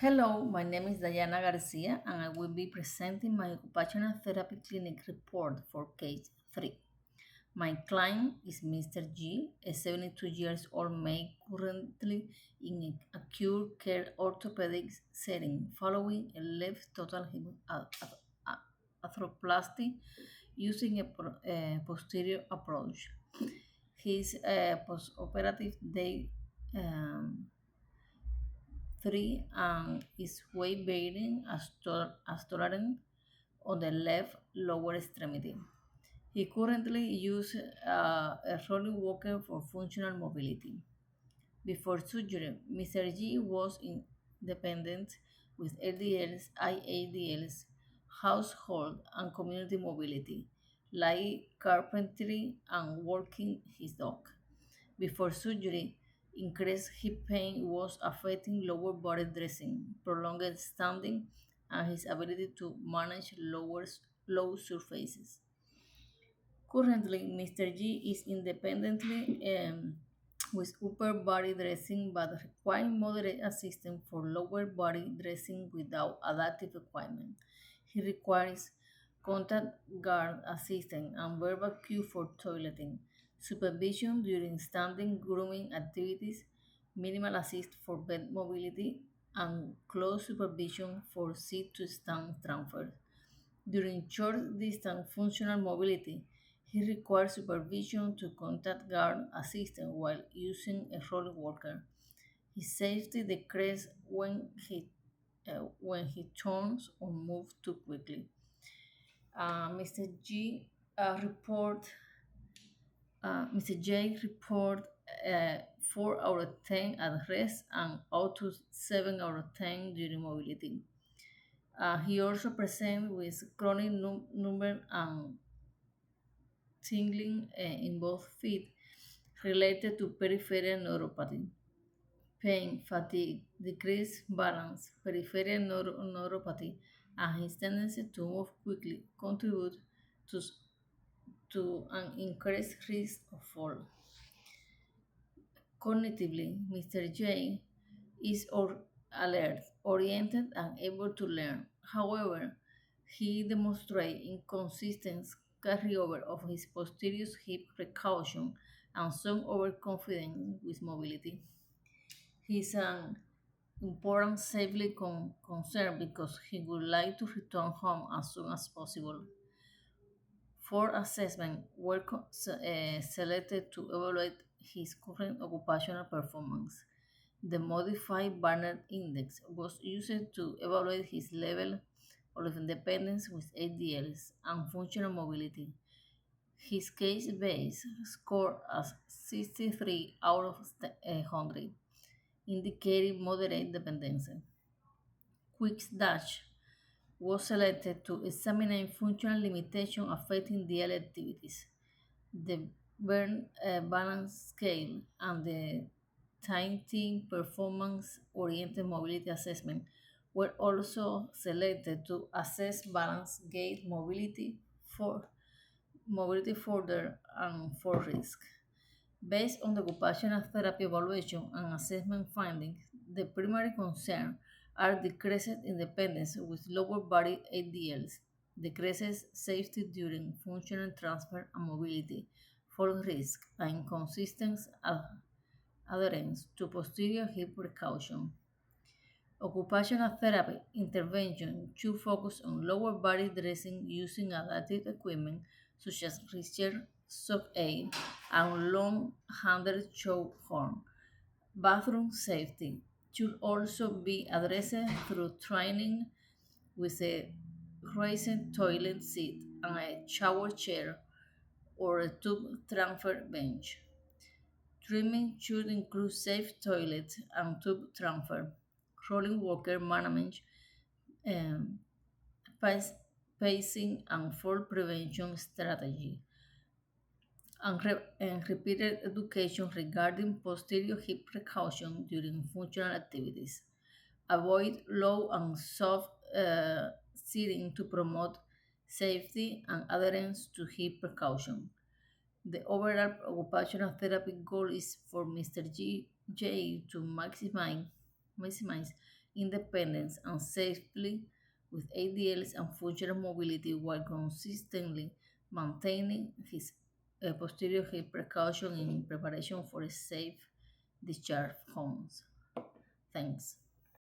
Hello, my name is Diana Garcia and I will be presenting my occupational therapy clinic report for case 3. My client is Mr. G, a 72 years old male currently in a acute care orthopedic setting following a left total hip arthroplasty using a posterior approach. His post-operative day um, 3 and is weight bearing as tolerant on the left lower extremity. He currently uses a rolling walker for functional mobility. Before surgery, Mr. G was independent with LDLs, IADLs, household and community mobility, light carpentry, and walking his dog. Before surgery, increased hip pain was affecting lower body dressing, prolonged standing, and his ability to manage low surfaces. Currently, Mr. G is independently with upper body dressing but requiring moderate assistance for lower body dressing without adaptive equipment. He requires contact guard assistance and verbal cue for toileting, supervision during standing grooming activities, minimal assist for bed mobility, and close supervision for seat to stand transfer. During short distance functional mobility, he requires supervision to contact guard assistance while using a roller walker. His safety decreases when he turns or moves too quickly. Mr. G report Mr. J report 4 out of 10 at rest and out to 7 out of 10 during mobility. He also presents with chronic number and tingling in both feet related to peripheral neuropathy. Pain, fatigue, decreased balance, peripheral neuropathy, and his tendency to move quickly contribute to, to an increased risk of fall. Cognitively, Mr. J is alert, oriented, and able to learn. However, he demonstrates inconsistent carryover of his posterior hip precaution and some overconfidence with mobility. He is an important safety concern because he would like to return home as soon as possible. Four assessments were selected to evaluate his current occupational performance. The modified Barnett Index was used to evaluate his level of independence with ADLs and functional mobility. His case base scored as 63 out of 100, indicating moderate dependence. Quick Dash was selected to examine functional limitations affecting daily activities. The Balance Scale and the Time Team Performance Oriented Mobility Assessment were also selected to assess balance gait mobility further and for risk. Based on the occupational therapy evaluation and assessment findings, the primary concern are decreased independence with lower body ADLs, decreases safety during functional transfer and mobility, fall risk, and inconsistent adherence to posterior hip precaution. Occupational therapy intervention should focus on lower body dressing using adaptive equipment such as Richard Sock Aid and long-handled choke horn. Bathroom safety should also be addressed through training with a raised toilet seat and a shower chair or a tube transfer bench. Trimming should include safe toilet and tube transfer, rolling walker management, um, pace- pacing and fall prevention strategy, and repeated education regarding posterior hip precaution during functional activities. Avoid low and soft seating to promote safety and adherence to hip precaution. The overall occupational therapy goal is for Mr. J to maximize independence and safely with ADLs and functional mobility while consistently maintaining his posterior hip precaution in preparation for a safe discharge home. Thanks.